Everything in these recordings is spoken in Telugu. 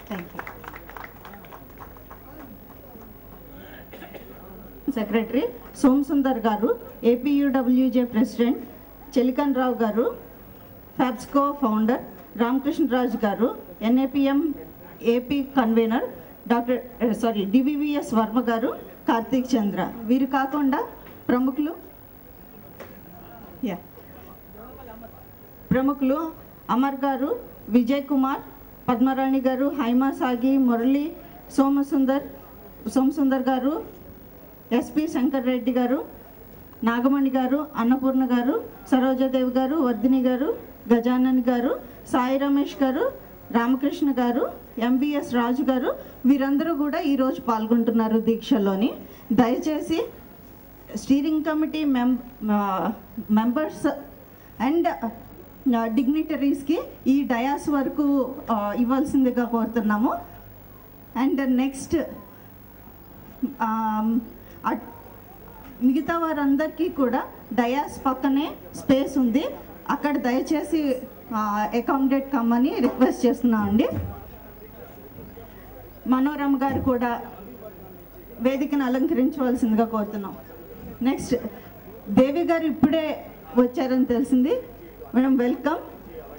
Thank you. సెక్రటరీ సోమసుందర్ గారు, ఏపీయూడబ్ల్యూజే ప్రెసిడెంట్ చెలికన్ రావు గారు, ఫ్యాబ్స్కో ఫౌండర్ రామకృష్ణరాజు గారు, ఎన్ఏపిఎం ఏపీ కన్వీనర్ డివివిఎస్ వర్మ గారు, కార్తీక్ చంద్ర. వీరు కాకుండా ప్రముఖులు అమర్ గారు, విజయ్ కుమార్, పద్మరాణి గారు, హైమా సాగి, మురళి, సోమసుందర్ గారు, ఎస్పి శంకర్ రెడ్డి గారు, నాగమణి గారు, అన్నపూర్ణ గారు, సరోజాదేవి గారు, వర్ధిని గారు, గజానన్ గారు, సాయి రమేష్ గారు, రామకృష్ణ గారు, ఎంవిఎస్ రాజు గారు, వీరందరూ కూడా ఈరోజు పాల్గొంటున్నారు దీక్షలోని. దయచేసి స్టీరింగ్ కమిటీ మెంబర్స్ అండ్ డిగ్నిటరీస్కి ఈ డయాస్ వరకు ఇవ్వాల్సిందిగా కోరుతున్నాము. అండ్ నెక్స్ట్ మిగతా వారందరికీ కూడా డయాస్ పక్కనే స్పేస్ ఉంది, అక్కడ దయచేసి అకామిడేట్ కమ్మని రిక్వెస్ట్ చేస్తున్నామండి. మనోరమ గారు కూడా వేదికను అలంకరించవలసిందిగా కోరుతున్నాం. నెక్స్ట్ దేవి గారు ఇప్పుడే వచ్చారని తెలిసింది. Madam welcome.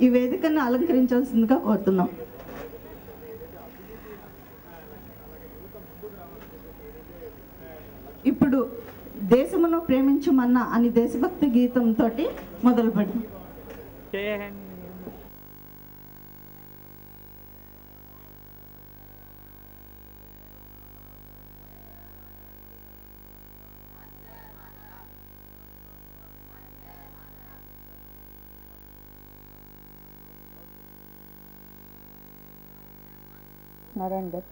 ఈ వేదికను అలంకరించవలసిందిగా కోరుతున్నాం. ఇప్పుడు దేశమును ప్రేమించుమన్నా అని దేశభక్తి గీతంతో మొదలుపెట్టాం. నారాయణ గారు.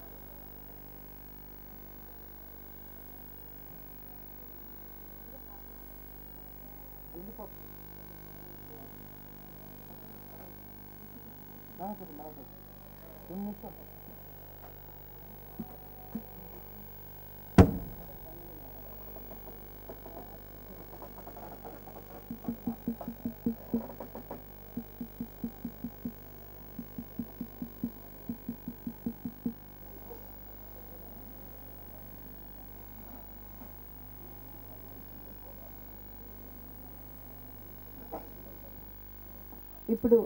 ఇప్పుడు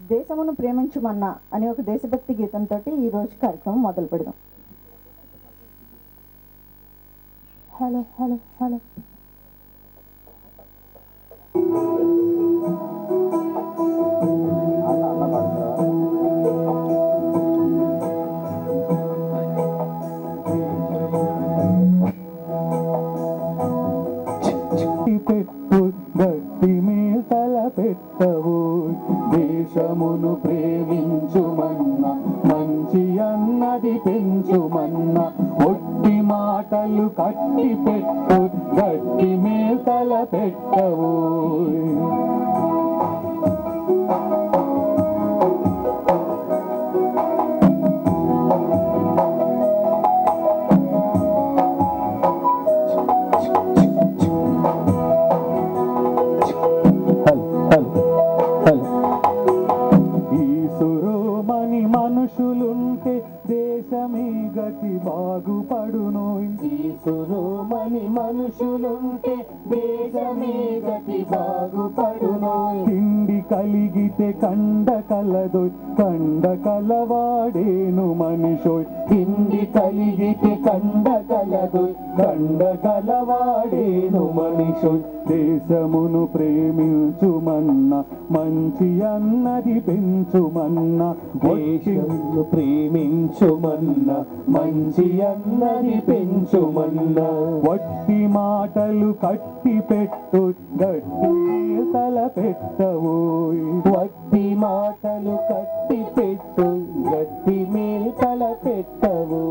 దేశమును ప్రేమించుమన్నా అనే ఒక దేశభక్తి గీతంతో ఈ రోజు కార్యక్రమం మొదలు పెడదాం. హలో హలో హలో పెట్టవు దేశమును ప్రేమించుమన్నా మంచి అన్నది పెంచుమన్నా ఒట్టి మాటలు కట్టి పెట్టు గట్టి మేతల పెట్టవు బాగుపడునోయ్ ఈసురోమని మనుషులుంటే దేశమే గతి బాగుపడునోయ్ తిండి కలిగితే కండ కలదోయ్ కండ కలవాడేను మనిషోయ్ తిండి కలిగితే కండ కలదోయ్ కండ కలవాడేను మనిషోయ్ దేశమును ప్రేమించుమన్నా మంచి అన్నది పెంచుమన్నా దేశమును ప్రేమించుమన్నా మంచి అన్నది పెంచుమన్నా వట్టి మాటలు కట్టి పెట్టు గట్టి తల పెట్టవు వట్టి మాటలు కట్టి పెట్టు గట్టి మేతల పెట్టవు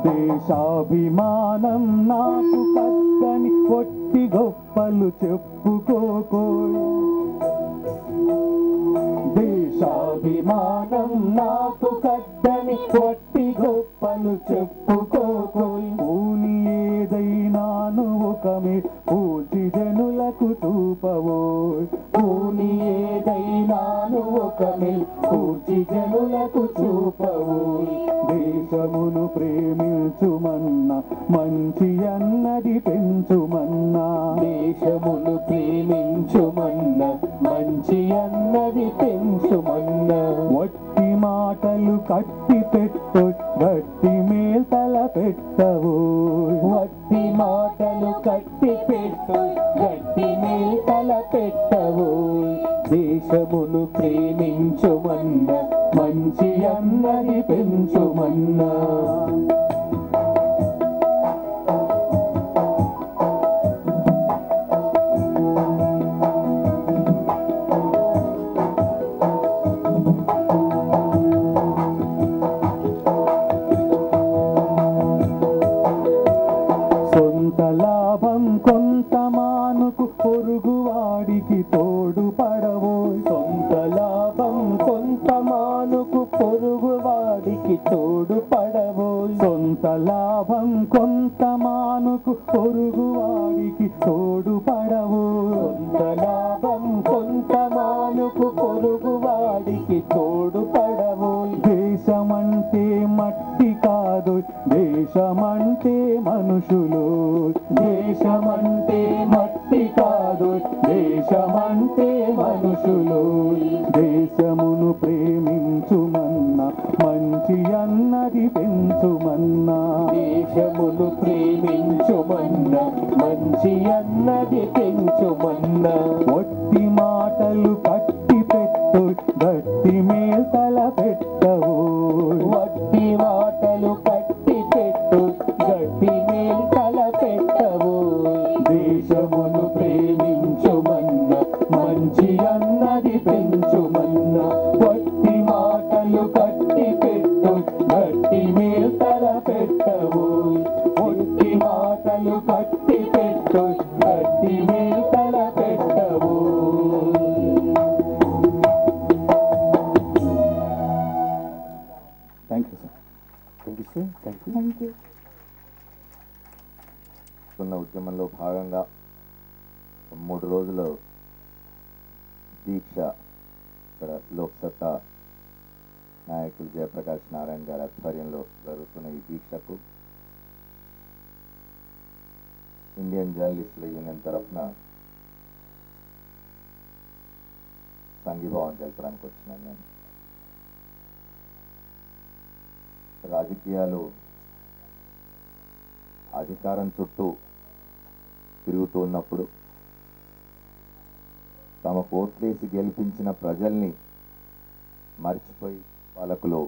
దేశాభిమానం నాకు కద్దని ఒట్టి గొప్పలు చెప్పుకోకోయ్ దేశాభిమానం అభిమానం నాకు కద్దని వట్టి గొప్పలు చెప్పుకోకోయ్. పూని ఏదైనాను ఒకమే పూచి జనులకు చూపవోయ్. పూని ఏదైనాను ఒకమే పూచి జనులకు చూపవోయ్. దేశమును ప్రేమించుమన్నా మంచి అన్నది పెంచుమన్నా. దేశమును ప్రేమించుమన్నా మంచి అన్నది పెంచుమన్నా. వట్టి మాటలు కట్టి పెట్టు గట్టి మేల్తల పెట్టవు. వట్టి మాటలు కట్టి పెట్టు గట్టి మేల్తల పెట్టవు. దేశమును ప్రేమించుమన్నా మంచి అన్నది పెంచుమన్నా. సొంత లాభం కొంత మానుకు పొరుగువాడికి తోడు పడవోయ్. సొంత లాభం కొంత మానుకు పొరుగువాడికి తోడు పడవోయ్. సొంత లాభం కొంత మానుకు పొరుగువాడికి తోడు పడవోయ్. సొంత లాభం కొంత మానుకు పొరుగువాడికి తోడు పడవోయ్. దేశమంటే మట్టి కాదు దేశమంటే మనుషులు. దేశమంటే మట్టి కాదు దేశమంటే మనుషులు. దేశమును ప్రేమించుమన్నా మంచి అన్నది పెంచుమన్నా. దేశమును ప్రేమించుమన్నా మంచి అన్నది పెంచుమన్నా. వట్టి మాటలు కట్టి పెట్టు గట్టి మేల్తల పెట్టవు. వట్టి మాటలు కట్టి పెట్టు గట్టి మేల్తల పెట్టవు. దేశమును ప్రేమించుమన్నా మంచి అన్నది పెంచుమన్నా. వట్టి మాటలు కట్టి పెట్టు గట్టి మేల్తల పెట్టవు. వట్టి మాటలు కట్టి పెట్టు గట్టి మేల్తల పెట్టవు. Thank you sir. Thank you sir. Thank you. ఉన్న ఉద్యమంలో భాగంగా 3 రోజుల దీక్ష ఇక్కడ లోక్సత్తా నాయకులు జయప్రకాష్ నారాయణ గారి ఆధ్వర్యంలో జరుగుతున్న ఈ దీక్షకు ఇండియన్ జర్నలిస్టుల యూనియన్ తరఫున సంఘీభావం తెలపడానికి వచ్చినాను. నేను రాజకీయాలు అధికారం చుట్టూ తిరుగుతూ ఉన్నప్పుడు తమ ఓట్లేసి గెలిపించిన ప్రజల్ని మర్చిపోయి పాలకులు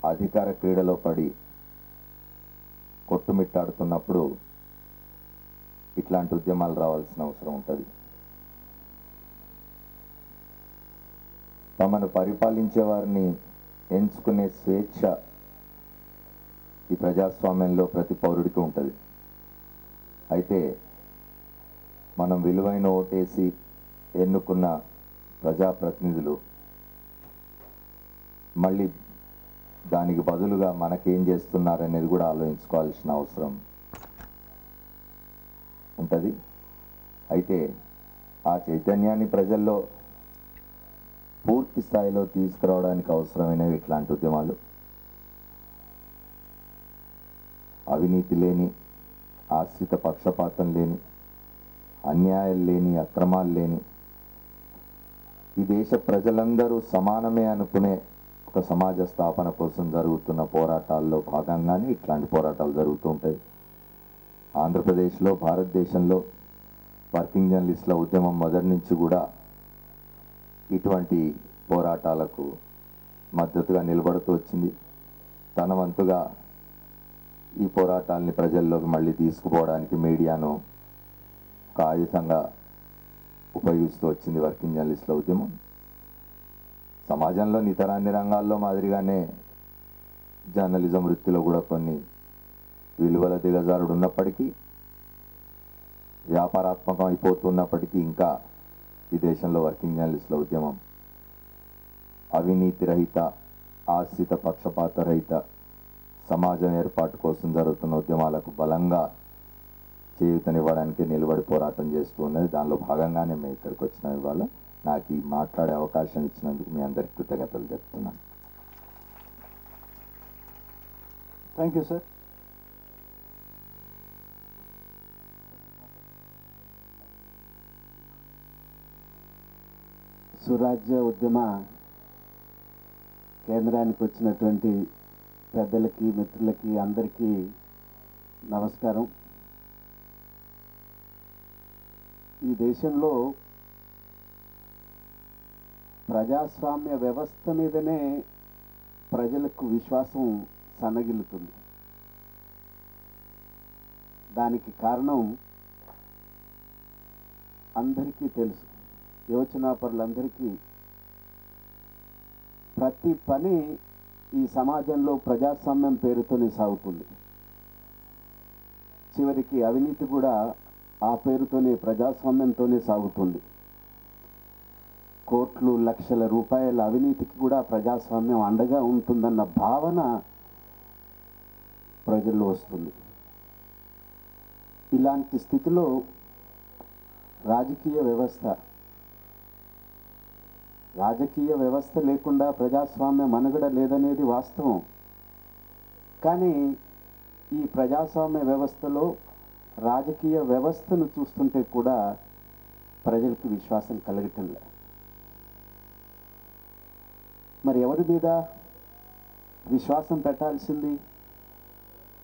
అధికార క్రీడలో పడి కొట్టుమిట్టాడుతున్నప్పుడు ఇట్లాంటి ఉద్యమాలు రావాల్సిన అవసరం ఉంటుంది. తమను పరిపాలించే వారిని ఎంచుకునే స్వేచ్ఛ ఈ ప్రజాస్వామ్యంలో ప్రతి పౌరుడికి ఉంటుంది. అయితే మనం విలువైన ఓటేసి ఎన్నుకున్న ప్రజాప్రతినిధులు మళ్ళీ దానికి బదులుగా మనకేం చేస్తున్నారనేది కూడా ఆలోచించుకోవాల్సిన అవసరం ఉంటుంది. అయితే ఆ చైతన్యాన్ని ప్రజల్లో పూర్తి స్థాయిలో తీసుకురావడానికి అవసరమైనవి ఇట్లాంటి ఉద్యమాలు. అవినీతి లేని, ఆశ్రిత పక్షపాతం లేని, అన్యాయం లేని, అక్రమాలు లేని, ఈ దేశ ప్రజలందరూ సమానమే అనుకునే ఒక సమాజ స్థాపన కోసం జరుగుతున్న పోరాటాల్లో భాగంగానే ఇట్లాంటి పోరాటాలు జరుగుతూ ఉంటాయి. ఆంధ్రప్రదేశ్లో, భారతదేశంలో వర్కింగ్ జర్నలిస్టుల ఉద్యమం మొదటి నుంచి కూడా ఇటువంటి పోరాటాలకు మద్దతుగా నిలబడుతూ వచ్చింది. తన వంతుగా ఈ పోరాటాలని ప్రజల్లోకి మళ్ళీ తీసుకుపోవడానికి మీడియాను ఒక ఆయుధంగా ఉపయోగిస్తూ వచ్చింది వర్కింగ్ జర్నలిస్టుల ఉద్యమం. సమాజంలో ఇతర అన్ని రంగాల్లో మాదిరిగానే జర్నలిజం వృత్తిలో కూడా కొన్ని విలువల దిగజారుడు ఉన్నప్పటికీ, వ్యాపారాత్మకం అయిపోతున్నప్పటికీ ఇంకా ఈ దేశంలో వర్కింగ్ జర్నలిస్టుల ఉద్యమం అవినీతి రహిత, ఆశ్రిత పక్షపాత రహిత సమాజం ఏర్పాటు కోసం జరుగుతున్న ఉద్యమాలకు బలంగా చేయూతనివ్వడానికి నిలబడి పోరాటం చేస్తూ ఉన్నది. దానిలో భాగంగానే మేము ఇక్కడికి వచ్చిన ఇవాళ నాకు ఈ మాట్లాడే అవకాశం ఇచ్చినందుకు మీ అందరికీ కృతజ్ఞతలు చెప్తున్నాను. Thank you sir. సురాజ్య ఉద్యమ కేంద్రానికి వచ్చినటువంటి పెద్దలకి, మిత్రులకి అందరికీ నమస్కారం. ఈ దేశంలో ప్రజాస్వామ్య వ్యవస్థ మీదనే ప్రజలకు విశ్వాసం సన్నగిల్లుతుంది. దానికి కారణం అందరికీ తెలుసు. యోచనాపరులందరికీ ప్రతి పని ఈ సమాజంలో ప్రజాస్వామ్యం పేరుతోనే సాగుతుంది. చివరికి అవినీతి కూడా ఆ పేరుతోనే, ప్రజాస్వామ్యంతోనే సాగుతుంది. కోట్లు లక్షల రూపాయల అవినీతికి కూడా ప్రజాస్వామ్యం అండగా ఉంటుందన్న భావన ప్రజల్లో వస్తుంది. ఇలాంటి స్థితిలో రాజకీయ వ్యవస్థ లేకుండా ప్రజాస్వామ్య మనుగడ లేదనేది వాస్తవం. కానీ ఈ ప్రజాస్వామ్య వ్యవస్థలో రాజకీయ వ్యవస్థను చూస్తుంటే కూడా ప్రజలకు విశ్వాసం కలగటం లేదు. మరి ఎవరి మీద విశ్వాసం పెట్టాల్సింది?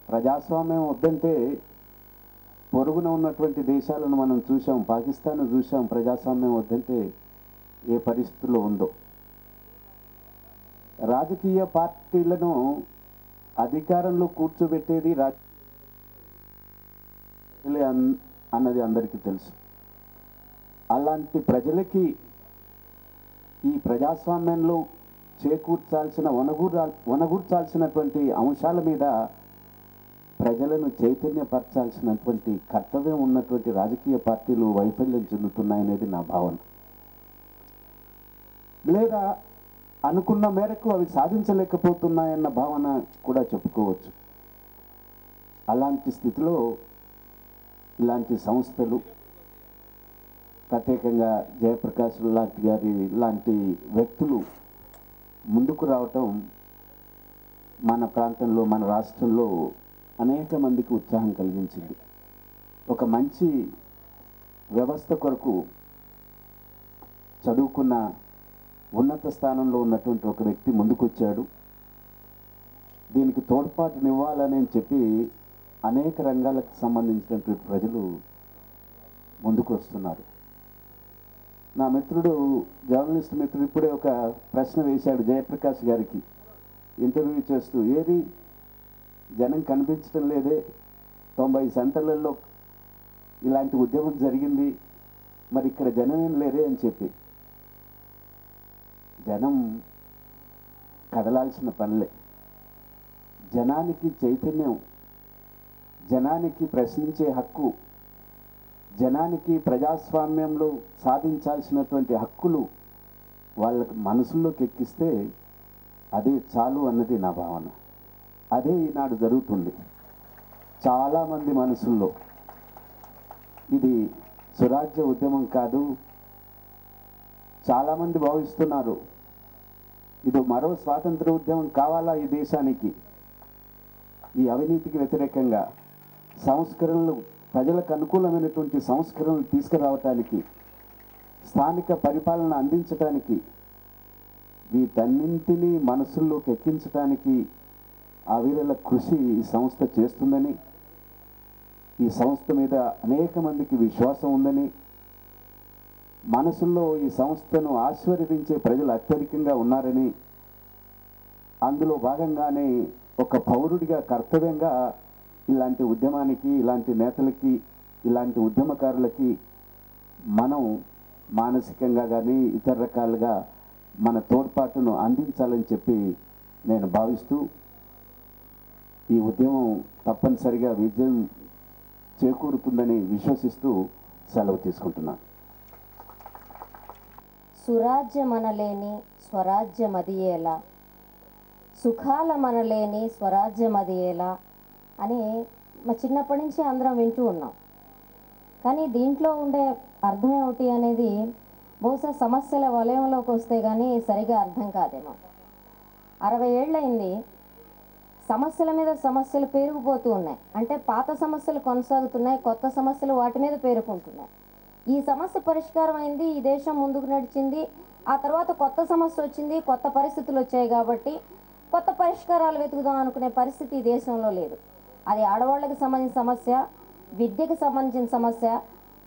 ప్రజాస్వామ్యం వద్దంటే పొరుగున ఉన్నటువంటి దేశాలను మనం చూసాం, పాకిస్తాన్ చూసాం. ప్రజాస్వామ్యం వద్దంటే ఏ పరిస్థితుల్లో ఉందో. రాజకీయ పార్టీలను అధికారంలో కూర్చోబెట్టేది అన్నది అందరికీ తెలుసు. అలాంటి ప్రజలకి ఈ ప్రజాస్వామ్యంలో వనగూర్చాల్సినటువంటి అంశాల మీద ప్రజలను చైతన్యపరచాల్సినటువంటి కర్తవ్యం ఉన్నటువంటి రాజకీయ పార్టీలు వైఫల్యం చెందుతున్నాయనేది నా భావన. లేదా అనుకున్న మేరకు అవి సాధించలేకపోతున్నాయన్న భావన కూడా చెప్పుకోవచ్చు. అలాంటి స్థితిలో ఇలాంటి సంస్థలు, ప్రత్యేకంగా జయప్రకాష్ లాంటి వ్యక్తులు ముందుకు రావటం మన ప్రాంతంలో, మన రాష్ట్రంలో అనేక మందికి ఉత్సాహం కలిగించింది. ఒక మంచి వ్యవస్థ కొరకు చదువుకున్న ఉన్నత స్థానంలో ఉన్నటువంటి ఒక వ్యక్తి ముందుకొచ్చాడు. దీనికి తోడ్పాటునివ్వాలని చెప్పి అనేక రంగాలకు సంబంధించినటువంటి ప్రజలు ముందుకు వస్తున్నారు. నా మిత్రుడు, జర్నలిస్ట్ మిత్రుడు ఇప్పుడే ఒక ప్రశ్న వేశాడు జయప్రకాష్ గారికి ఇంటర్వ్యూ చేస్తూ, ఏది జనం కనిపించడం లేదే, 90 సెంటర్లలో ఇలాంటి ఉద్యమం జరిగింది, మరి ఇక్కడ జనం ఏం లేరే అని చెప్పి. జనం కదలాల్సిన పనులే. జనానికి చైతన్యం, జనానికి ప్రశ్నించే హక్కు, జనానికి ప్రజాస్వామ్యంలో సాధించాల్సినటువంటి హక్కులు వాళ్ళకి మనసుల్లోకి ఎక్కిస్తే అదే చాలు అన్నది నా భావన. అదే ఈనాడు జరుగుతుంది చాలామంది మనసుల్లో. ఇది సురాజ్య ఉద్యమం కాదు. చాలామంది భావిస్తున్నారు ఇది మరో స్వాతంత్ర ఉద్యమం కావాలా ఈ దేశానికి. ఈ అవినీతికి వ్యతిరేకంగా సంస్కరణలు, ప్రజలకు అనుకూలమైనటువంటి సంస్కరణలు తీసుకురావటానికి, స్థానిక పరిపాలన అందించడానికి, వీటన్నింటినీ మనసుల్లోకి ఎక్కించడానికి అవిరల కృషి ఈ సంస్థ చేస్తుందని, ఈ సంస్థ మీద అనేక మందికి విశ్వాసం ఉందని, మనసుల్లో ఈ సంస్థను ఆశీర్వదించే ప్రజలు అత్యధికంగా ఉన్నారని, అందులో భాగంగానే ఒక పౌరుడిగా కర్తవ్యంగా ఇలాంటి ఉద్యమానికి, ఇలాంటి నేతలకి, ఇలాంటి ఉద్యమకారులకి మనం మానసికంగా కానీ ఇతర రకాలుగా మన తోడ్పాటును అందించాలని చెప్పి నేను భావిస్తూ, ఈ ఉద్యమం తప్పనిసరిగా విజయం చేకూరుతుందని విశ్వసిస్తూ సెలవు తీసుకుంటున్నాను. సురాజ్యమనలేని స్వరాజ్యమదియేలా, సుఖాలమనలేని స్వరాజ్యమదియేలా అని మా చిన్నప్పటి నుంచి అందరం వింటూ ఉన్నాం. కానీ దీంట్లో ఉండే అర్థం ఏమిటి అనేది బహుశా సమస్యల వలయంలోకి వస్తే కానీ సరిగా అర్థం కాదేమో. 60 ఏళ్ళయింది, సమస్యల మీద సమస్యలు పేరుకుపోతూ ఉన్నాయి. అంటే పాత సమస్యలు కొనసాగుతున్నాయి, కొత్త సమస్యలు వాటి మీద పేరుకుంటున్నాయి. ఈ సమస్య పరిష్కారం అయింది, ఈ దేశం ముందుకు నడిచింది, ఆ తర్వాత కొత్త సమస్య వచ్చింది, కొత్త పరిస్థితులు వచ్చాయి కాబట్టి కొత్త పరిష్కారాలు వెతుకుదాం అనుకునే పరిస్థితి ఈ దేశంలో లేదు. అది ఆడవాళ్ళకి సంబంధించిన సమస్య, విద్యకు సంబంధించిన సమస్య,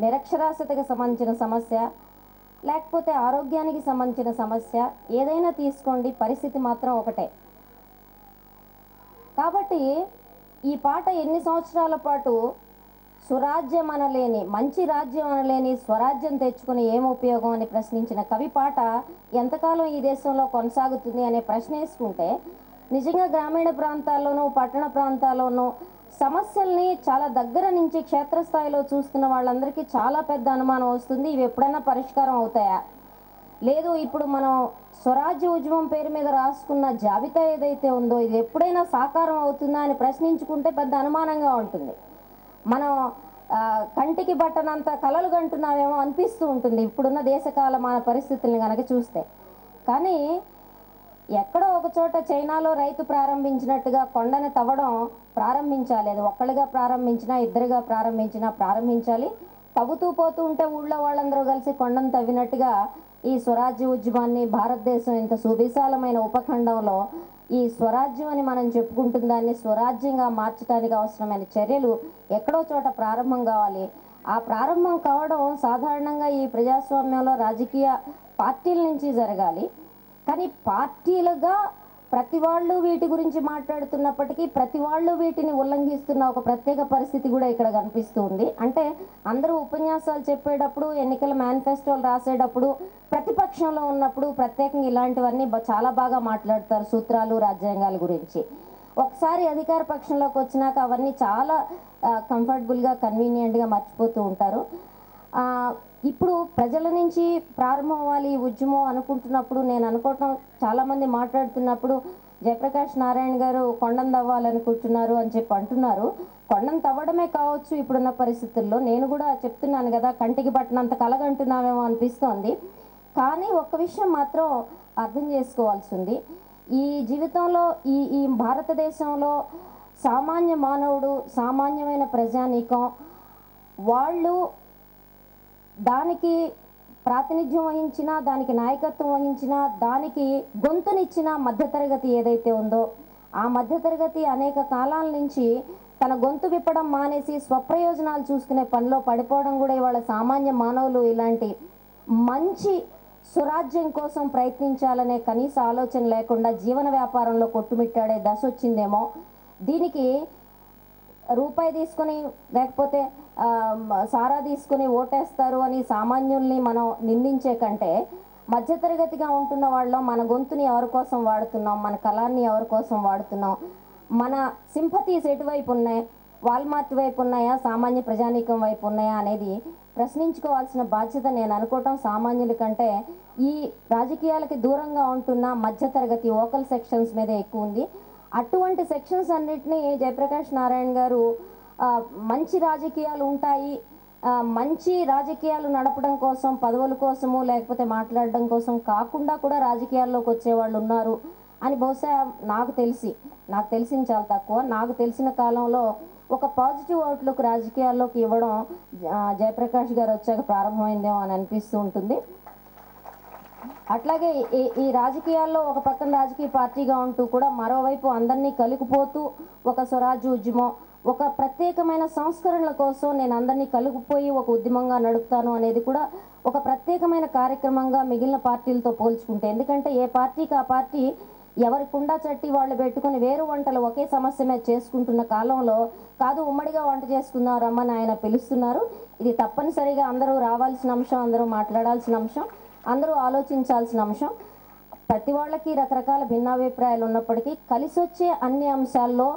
నిరక్షరాస్యతకు సంబంధించిన సమస్య, లేకపోతే ఆరోగ్యానికి సంబంధించిన సమస్య, ఏదైనా తీసుకోండి, పరిస్థితి మాత్రం ఒకటే. కాబట్టి ఈ పాట ఎన్ని సంవత్సరాల పాటు సురాజ్యం అనలేని, మంచి రాజ్యం అనలేని స్వరాజ్యం తెచ్చుకుని ఏం ఉపయోగం అని ప్రశ్నించిన కవి పాట ఎంతకాలం ఈ దేశంలో కొనసాగుతుంది అనే ప్రశ్న వేసుకుంటే నిజంగా గ్రామీణ ప్రాంతాల్లోనూ పట్టణ ప్రాంతాల్లోనూ సమస్యల్ని చాలా దగ్గర నుంచి క్షేత్రస్థాయిలో చూస్తున్న వాళ్ళందరికీ చాలా పెద్ద అనుమానం వస్తుంది, ఇవి ఎప్పుడైనా పరిష్కారం అవుతాయా, లేదు ఇప్పుడు మనం స్వరాజ్య ఉద్యమం పేరు మీద రాసుకున్న జాబితా ఏదైతే ఉందో ఇది ఎప్పుడైనా సాకారం అవుతుందా అని ప్రశ్నించుకుంటే పెద్ద అనుమానంగా ఉంటుంది. మనం కంటికి బట్టనంత కలలు కంటున్నామేమో అనిపిస్తూ ఉంటుంది ఇప్పుడున్న దేశకాలమాన పరిస్థితులను కనుక చూస్తే. కానీ ఎక్కడో ఒక చోట చైనాలో రైతు ప్రారంభించినట్టుగా కొండను తవ్వడం ప్రారంభించాలి. అది ఒక్కళ్ళుగా ప్రారంభించినా, ఇద్దరుగా ప్రారంభించినా ప్రారంభించాలి. తవ్వుతూ పోతూ ఉంటే ఊళ్ళో వాళ్ళందరూ కలిసి కొండను తవ్వినట్టుగా ఈ స్వరాజ్య ఉద్యమాన్ని భారతదేశం ఇంత సువిశాలమైన ఉపఖండంలో ఈ స్వరాజ్యం అని మనం చెప్పుకుంటున్న దాన్ని స్వరాజ్యంగా మార్చడానికి అవసరమైన చర్యలు ఎక్కడో చోట ప్రారంభం కావాలి. ఆ ప్రారంభం కావడం సాధారణంగా ఈ ప్రజాస్వామ్యంలో రాజకీయ పార్టీల నుంచి జరగాలి. కానీ పార్టీలుగా ప్రతి వాళ్ళు వీటి గురించి మాట్లాడుతున్నప్పటికీ ప్రతి వాళ్ళు వీటిని ఉల్లంఘిస్తున్న ఒక ప్రత్యేక పరిస్థితి కూడా ఇక్కడ కనిపిస్తూ ఉంది. అంటే అందరూ ఉపన్యాసాలు చెప్పేటప్పుడు, ఎన్నికల మేనిఫెస్టోలు రాసేటప్పుడు, ప్రతిపక్షంలో ఉన్నప్పుడు ప్రత్యేకంగా ఇలాంటివన్నీ చాలా బాగా మాట్లాడతారు, సూత్రాలు, రాజ్యాంగాల గురించి. ఒకసారి అధికార పక్షంలోకి వచ్చినాక అవన్నీ చాలా కంఫర్టబుల్గా, కన్వీనియంట్గా మర్చిపోతూ ఉంటారు. ఇప్పుడు ప్రజల నుంచి ప్రారంభం అవ్వాలి ఈ ఉద్యమం అనుకుంటున్నప్పుడు, నేను అనుకోవటం చాలామంది మాట్లాడుతున్నప్పుడు జయప్రకాష్ నారాయణ గారు కొండను తవ్వాలనుకుంటున్నారు అని చెప్పి అంటున్నారు. కొండను తవ్వడమే కావచ్చు ఇప్పుడున్న పరిస్థితుల్లో, నేను కూడా చెప్తున్నాను కదా, కంటికి పట్టినంత కలగంటున్నామేమో అనిపిస్తోంది. కానీ ఒక్క విషయం మాత్రం అర్థం చేసుకోవాల్సింది, ఈ జీవితంలో ఈ భారతదేశంలో సామాన్య మానవుడు, సామాన్యమైన ప్రజానీకం వాళ్ళు దానికి ప్రాతినిధ్యం వహించినా, దానికి నాయకత్వం వహించినా, దానికి గొంతునిచ్చిన మధ్యతరగతి ఏదైతే ఉందో ఆ మధ్యతరగతి అనేక కాలాల నుంచి తన గొంతు విప్పడం మానేసి స్వప్రయోజనాలు చూసుకునే పనిలో పడిపోవడం కూడా ఇవాళ సామాన్య మానవులు ఇలాంటి మంచి స్వరాజ్యం కోసం ప్రయత్నించాలనే కనీస ఆలోచన లేకుండా జీవన వ్యాపారంలో కొట్టుమిట్టాడే దశ వచ్చిందేమో. దీనికి రూపాయి తీసుకొని లేకపోతే సారా తీసుకుని ఓటేస్తారు అని సామాన్యుల్ని మనం నిందించే కంటే మధ్యతరగతిగా ఉంటున్న వాళ్ళం మన గొంతుని ఎవరి కోసం వాడుతున్నాం, మన కళాన్ని ఎవరి కోసం వాడుతున్నాం, మన సింపతీస్ ఎటువైపు ఉన్నాయి, వాల్మార్ట్ వైపు ఉన్నాయా, సామాన్య ప్రజానీకం వైపు ఉన్నాయా అనేది ప్రశ్నించుకోవాల్సిన బాధ్యత నేను అనుకోవటం సామాన్యుల కంటే ఈ రాజకీయాలకి దూరంగా ఉంటున్న మధ్యతరగతి ఓకల్ సెక్షన్స్ మీద ఎక్కువ ఉంది. అటువంటి సెక్షన్స్ అన్నిటినీ జయప్రకాష్ నారాయణ గారు మంచి రాజకీయాలు ఉంటాయి, మంచి రాజకీయాలు నడపడం కోసం, పదవుల కోసము లేకపోతే మాట్లాడడం కోసం కాకుండా కూడా రాజకీయాల్లోకి వచ్చేవాళ్ళు ఉన్నారు అని బహుశా నాకు తెలిసింది చాలా తక్కువ. నాకు తెలిసిన కాలంలో ఒక పాజిటివ్ అవుట్లుక్ రాజకీయాల్లోకి ఇవ్వడం జయప్రకాష్ గారు వచ్చాక ప్రారంభమైందేమో అని అనిపిస్తూ ఉంటుంది. అట్లాగే ఈ రాజకీయాల్లో ఒక పక్కన రాజకీయ పార్టీగా ఉంటూ కూడా మరోవైపు అందరినీ కలిగిపోతూ ఒక స్వరాజ్య ఉద్యమం, ఒక ప్రత్యేకమైన సంస్కరణల కోసం నేను అందరినీ కలుపుపోయి ఒక ఉద్యమంగా నడుపుతాను అనేది కూడా ఒక ప్రత్యేకమైన కార్యక్రమంగా మిగిలిన పార్టీలతో పోల్చుకుంటే. ఎందుకంటే ఏ పార్టీకి ఆ పార్టీ ఎవరి కుండా చట్టి వాళ్ళు పెట్టుకుని వేరు వంటలు ఒకే సమస్య మీద చేసుకుంటున్న కాలంలో కాదు ఉమ్మడిగా వంట చేసుకుందాం రమ్మని ఆయన పిలుస్తున్నారు. ఇది తప్పనిసరిగా అందరూ రావాల్సిన అంశం, అందరూ మాట్లాడాల్సిన అంశం, అందరూ ఆలోచించాల్సిన అంశం. ప్రతి వాళ్ళకి రకరకాల భిన్నాభిప్రాయాలు ఉన్నప్పటికీ కలిసి వచ్చే అన్ని అంశాల్లో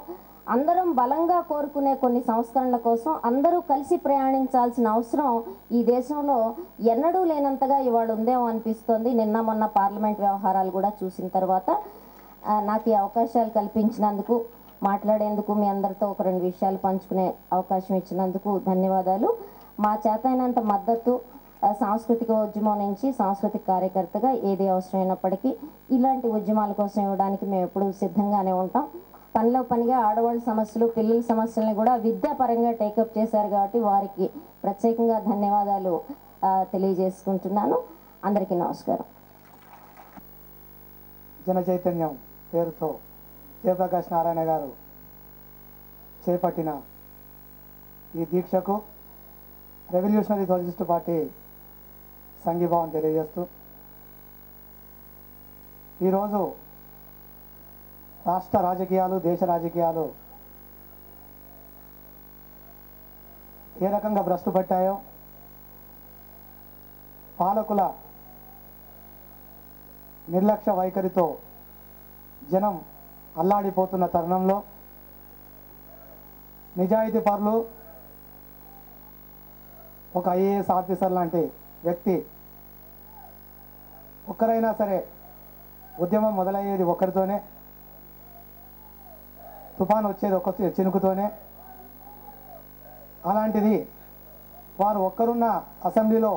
అందరం బలంగా కోరుకునే కొన్ని సంస్కరణల కోసం అందరూ కలిసి ప్రయాణించాల్సిన అవసరం ఈ దేశంలో ఎన్నడూ లేనంతగా ఇవాళ ఉందేమో అనిపిస్తోంది. నిన్న మొన్న పార్లమెంట్ వ్యవహారాలు కూడా చూసిన తర్వాత నాకు ఈ అవకాశాలు కల్పించినందుకు, మాట్లాడేందుకు, మీ అందరితో ఒక 2 విషయాలు పంచుకునే అవకాశం ఇచ్చినందుకు ధన్యవాదాలు. మా చేతైనంత మద్దతు సాంస్కృతిక ఉద్యమం నుంచి సాంస్కృతిక కార్యకర్తగా ఏది అవసరమైనప్పటికీ ఇలాంటి ఉద్యమాల కోసం ఇవ్వడానికి మేము ఎప్పుడూ సిద్ధంగానే ఉంటాం. పనిలో పనిగా ఆడవాళ్ళ సమస్యలు, పిల్లల సమస్యలను కూడా విద్యాపరంగా టేకప్ చేశారు కాబట్టి వారికి ప్రత్యేకంగా ధన్యవాదాలు తెలియజేసుకుంటున్నాను. అందరికీ నమస్కారం. జన చైతన్యం పేరుతో జయప్రకాష్ నారాయణ గారు చేపట్టిన ఈ దీక్షకు రెవల్యూషనరీ సోషలిస్ట్ పార్టీ సంఘీభావం తెలియజేస్తూ ఈరోజు రాష్ట్ర రాజకీయాలు, దేశ రాజకీయాలు ఏ రకంగా భ్రష్టు పట్టాయో, పాలకుల నిర్లక్ష్య వైఖరితో జనం అల్లాడిపోతున్న తరుణంలో నిజాయితీ పరులు, ఒక ఐఏఎస్ ఆఫీసర్ లాంటి వ్యక్తి ఒక్కరైనా సరే, ఉద్యమం మొదలయ్యేది ఒక్కరితోనే, తుఫాను వచ్చేది ఒక్క చినుకుతోనే, అలాంటిది వారు ఒక్కరున్న అసెంబ్లీలో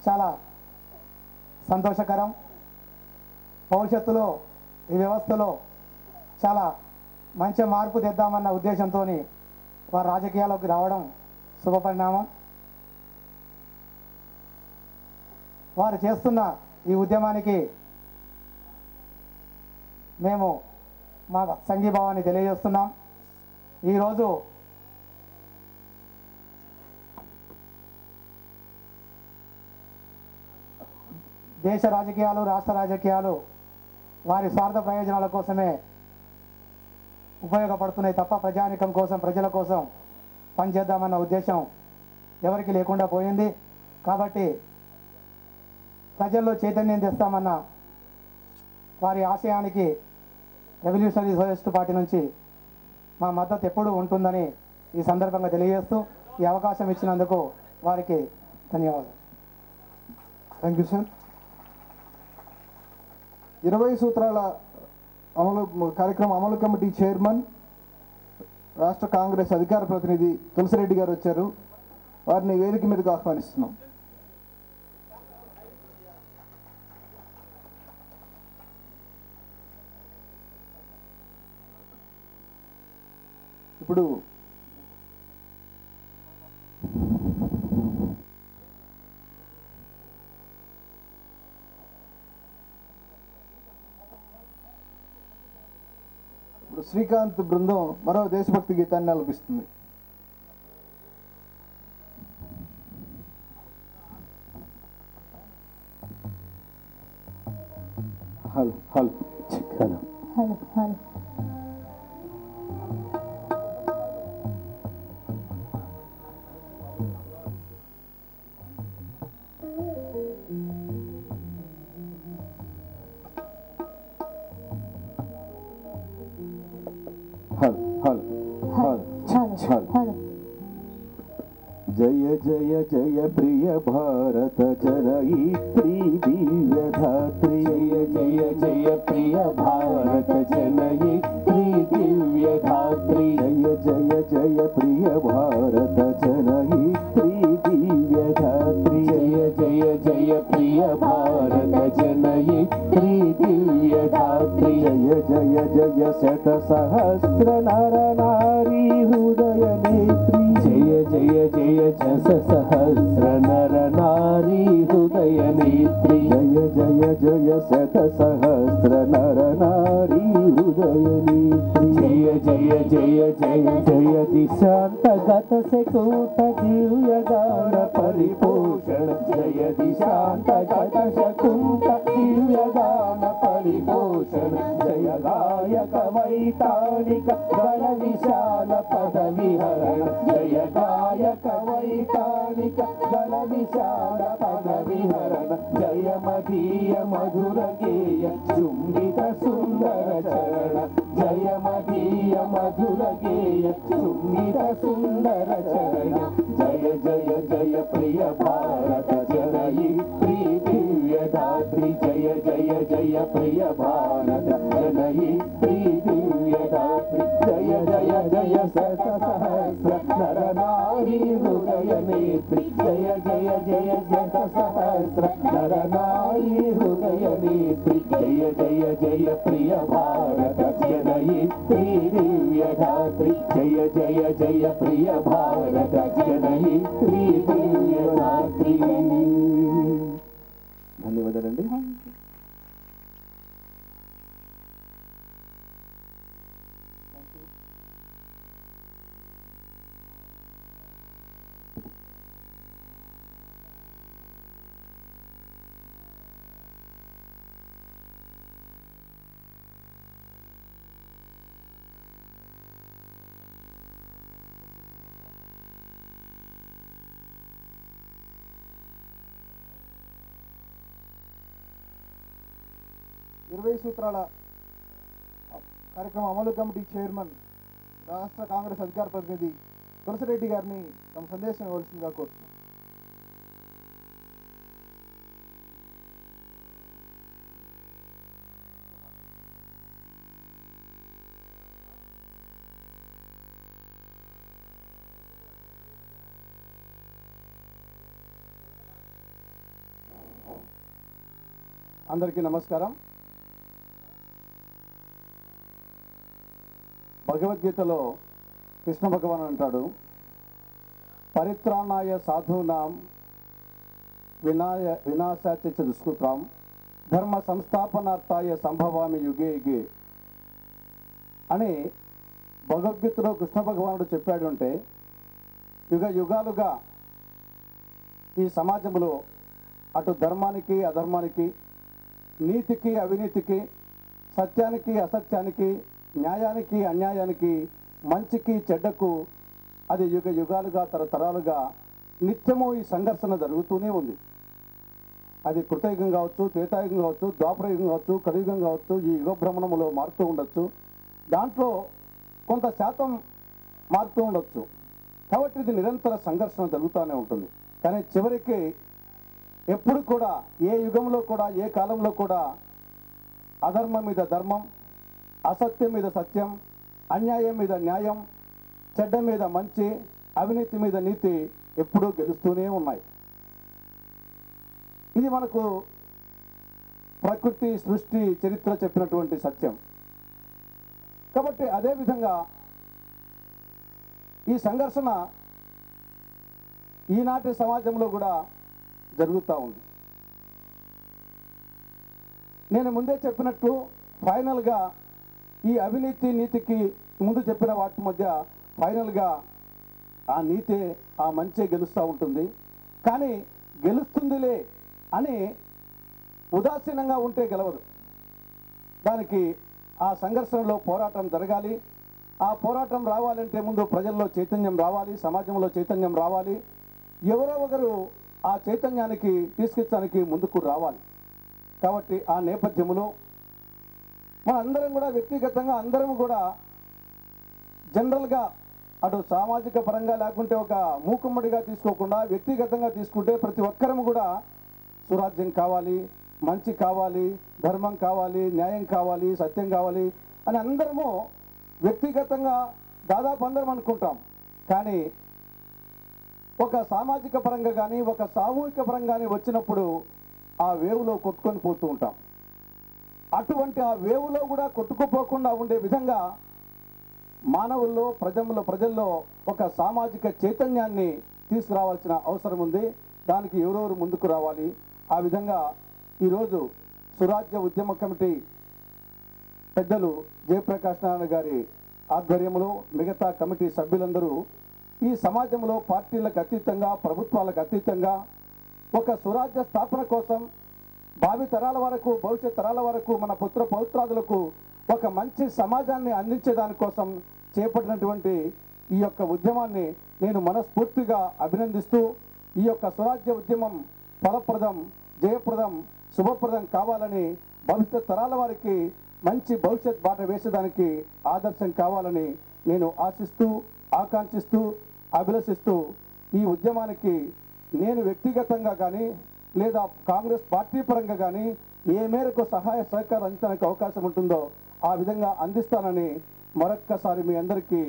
చాలా సంతోషకరం. భవిష్యత్తులో ఈ వ్యవస్థలో చాలా మంచి మార్పు తెద్దామన్న ఉద్దేశంతో వారు రాజకీయాల్లోకి రావడం శుభపరిణామం. వారు చేస్తున్న ఈ ఉద్యమానికి మేము మా సంఘీభావాన్ని తెలియజేస్తున్నాం. ఈరోజు దేశ రాజకీయాలు, రాష్ట్ర రాజకీయాలు వారి స్వార్థ ప్రయోజనాల కోసమే ఉపయోగపడుతున్నాయి తప్ప ప్రజానికం కోసం, ప్రజల కోసం పనిచేద్దామన్న ఉద్దేశం ఎవరికి లేకుండా పోయింది. కాబట్టి ప్రజల్లో చైతన్యం తెస్తామన్న వారి ఆశయానికి రెవల్యూషనరీ సోషలిస్ట్ పార్టీ నుంచి మా మద్దతు ఎప్పుడూ ఉంటుందని ఈ సందర్భంగా తెలియజేస్తూ ఈ అవకాశం ఇచ్చినందుకు వారికి ధన్యవాదాలు. Thank you sir. 20 సూత్రాల అమలు కార్యక్రమం అమలు కమిటీ చైర్మన్, రాష్ట్ర కాంగ్రెస్ అధికార ప్రతినిధి తులసిరెడ్డి గారు వచ్చారు. వారిని వేదిక మీదకు ఆహ్వానిస్తున్నాం. ఇప్పుడు శ్రీకాంత్ బృందం మరో దేశభక్తి గీతాన్ని ఆలపిస్తుంది. Hello hello hello hello hello జయ జయ జయ ప్రియ భారత జనయిత్రీ దివ్యధాత్రి, జయ జయ జయ ప్రియ భారత జనయిత్రీ దివ్యధాత్రి, జయ జయ జయ ప్రియ భారత జనయిత్రీ దివ్యధాత్రి, జయ జయ జయ ప్రియ భారత జనయిత్రీ దివ్యధాత్రి, జయ జయ జయ శత సహస్ర నర నారీ హృదయ నేత్రి, జయ జయ జయ శత సహస్ర నర నారీ హృదయ నేత్రి, జయ జయ జయ శత సహస్ర నర నారీ హృదయ నేత్రి, జయ జయ జయ జయ జయ దిశాంతగత శకుంత దివ్యగాన పరిపోషణ, జయ దిశాంతగత శకుంత దివ్యగాన పరిపోషణ, జయ గాయక వైతాళిక గణ విశాల పద విహరణ, జయ గాయక వైతాళిక గణ విశాల పద విహరణ, జయ మది మదీయ మధుర గేయ చుంబిత సుందర చరణ జయ మదీయ మధుర గేయ చుంబిత సుందర చరణ జయ జయ జయ ప్రియ భారత జనయిత్రి దివ్యదాత్రి జయ జయ జయ ప్రియ భారత జనయిత్రి దివ్యదాత్రి జయ జయ జయ శత సహస్ర నర నారీ హృదయ నేత్రి జయ జయ జయ శత సహస్ర నర నారీ హృదయ నేత్రి జయ జయ జయ ప్రియ భారత జనయిత్రి దివ్యదాత్రి జయ జయ జయ ప్రియ భారత జనయిత్రి దివ్యదాత్రి. ధన్యవాదాలండి. ఇరవై సూత్రాల కార్యక్రమం అమలు కమిటీ చైర్మన్ రాష్ట్ర కాంగ్రెస్ అధికార ప్రతినిధి తులసిరెడ్డి గారిని తమ సందేశం ఇవ్వాల్సిందిగా కోరుతున్నాం. అందరికీ నమస్కారం. భగవద్గీతలో కృష్ణ భగవాన్ అంటాడు, పరిత్రాణాయ సాధూనాం వినాశాచ దుష్కృతాం ధర్మ సంస్థాపనార్థాయ సంభవామి యుగే యుగే అని భగవద్గీతలో కృష్ణ భగవానుడు చెప్పాడు. అంటే యుగ యుగాలుగా ఈ సమాజంలో అటు ధర్మానికి అధర్మానికి, నీతికి అవినీతికి, సత్యానికి అసత్యానికి, న్యాయానికి అన్యాయానికి, మంచికి చెడ్డకు అది యుగ యుగాలుగా తరతరాలుగా నిత్యము ఈ సంఘర్షణ జరుగుతూనే ఉంది. అది కృతయుగం కావచ్చు, త్రేతాయుగం కావచ్చు, ద్వాపరయుగం కావచ్చు, కలియుగం కావచ్చు, ఈ యుగ భ్రమణములో మారుతూ ఉండొచ్చు. దాంట్లో కొంత శాతం మారుతూ ఉండొచ్చు. కాబట్టి ఇది నిరంతర సంఘర్షణ జరుగుతూనే ఉంటుంది. కానీ చివరికి ఎప్పుడు కూడా ఏ యుగంలో కూడా ఏ కాలంలో కూడా అధర్మం మీద ధర్మం, అసత్యం మీద సత్యం, అన్యాయం మీద న్యాయం, చెడ్డ మీద మంచి, అవినీతి మీద నీతి ఎప్పుడూ గెలుస్తూనే ఉన్నాయి. ఇది మనకు ప్రకృతి సృష్టి చరిత్ర చెప్పినటువంటి సత్యం. కాబట్టి అదేవిధంగా ఈ సంఘర్షణ ఈనాటి సమాజంలో కూడా జరుగుతూ ఉంది. నేను ముందే చెప్పినట్లు ఫైనల్గా ఈ అవినీతి నీతికి ముందు చెప్పిన వాటి మధ్య ఫైనల్గా ఆ నీతి ఆ మంచి గెలుస్తూ ఉంటుంది. కానీ గెలుస్తుందిలే అని ఉదాసీనంగా ఉంటే గెలవదు. దానికి ఆ సంఘర్షణలో పోరాటం జరగాలి. ఆ పోరాటం రావాలంటే ముందు ప్రజల్లో చైతన్యం రావాలి, సమాజంలో చైతన్యం రావాలి. ఎవరో ఒకరు ఆ చైతన్యానికి తీసుకొచ్చడానికి ముందుకు రావాలి. కాబట్టి ఆ నేపథ్యంలో మనందరం కూడా వ్యక్తిగతంగా అందరం కూడా జనరల్గా అటు సామాజిక పరంగా లేకుంటే ఒక మూకుమ్మడిగా తీసుకోకుండా వ్యక్తిగతంగా తీసుకుంటే ప్రతి ఒక్కరం కూడా సురాజ్యం కావాలి, మంచి కావాలి, ధర్మం కావాలి, న్యాయం కావాలి, సత్యం కావాలి అని అందరము వ్యక్తిగతంగా దాదాపు అందరం అనుకుంటాం. కానీ ఒక సామాజిక పరంగా కానీ ఒక సామూహిక పరంగా కానీ వచ్చినప్పుడు ఆ వేవులో కొట్టుకొని పోతూ ఉంటాం. అటువంటి ఆ వేవులో కూడా కొట్టుకుపోకుండా ఉండే విధంగా మానవుల్లో ప్రజల్లో ఒక సామాజిక చైతన్యాన్ని తీసుకురావాల్సిన అవసరం ఉంది. దానికి ఎవరెవరు ముందుకు రావాలి. ఆ విధంగా ఈరోజు సురాజ్య ఉద్యమ కమిటీ పెద్దలు జయప్రకాష్ నారాయణ గారి ఆధ్వర్యంలో మిగతా కమిటీ సభ్యులందరూ ఈ సమాజంలో పార్టీలకు అతీతంగా, ప్రభుత్వాలకు అతీతంగా ఒక సురాజ్య స్థాపన కోసం భావి తరాల వరకు, భవిష్యత్ తరాల వరకు మన పుత్ర పౌత్రాదులకు ఒక మంచి సమాజాన్ని అందించే దానికోసం చేపట్టినటువంటి ఈ యొక్క ఉద్యమాన్ని నేను మనస్ఫూర్తిగా అభినందిస్తూ ఈ యొక్క స్వరాజ్య ఉద్యమం ఫలప్రదం, జయప్రదం, శుభప్రదం కావాలని భవిష్యత్ తరాల వారికి మంచి భవిష్యత్ బాట వేసేదానికి ఆదర్శం కావాలని నేను ఆశిస్తూ ఆకాంక్షిస్తూ అభిలషిస్తూ ఈ ఉద్యమానికి నేను వ్యక్తిగతంగా కానీ లేదా కాంగ్రెస్ పార్టీ పరంగా కానీ ఏ మేరకు సహాయ సహకారం అందించడానికి అవకాశం ఉంటుందో ఆ విధంగా అందిస్తానని మరొక్కసారి మీ అందరికీ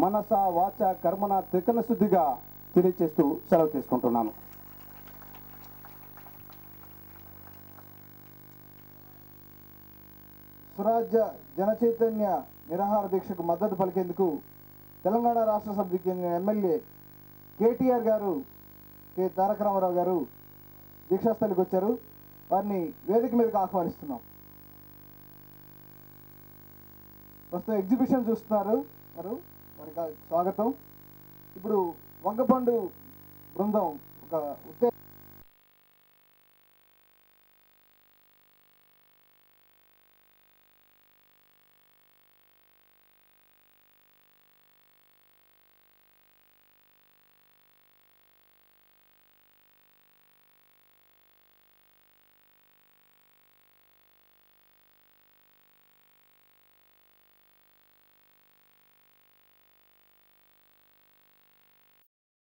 మనస వాచ కర్మన త్రికరణ శుద్ధిగా తెలియజేస్తూ సెలవు తీసుకుంటున్నాను. స్వరాజ్య జనచైతన్య నిరాహార దీక్షకు మద్దతు పలికేందుకు తెలంగాణ రాష్ట్ర సమితికి చెందిన ఎమ్మెల్యే కేటీఆర్ గారు, కె తారక రామారావు గారు దీక్షాస్థలికి వచ్చారు. వారిని వేదిక మీదకి ఆహ్వానిస్తున్నాం. ప్రస్తుతం ఎగ్జిబిషన్ చూస్తున్నారు వారికి స్వాగతం. ఇప్పుడు వంగపండు బృందం ఒక ఉత్తేజ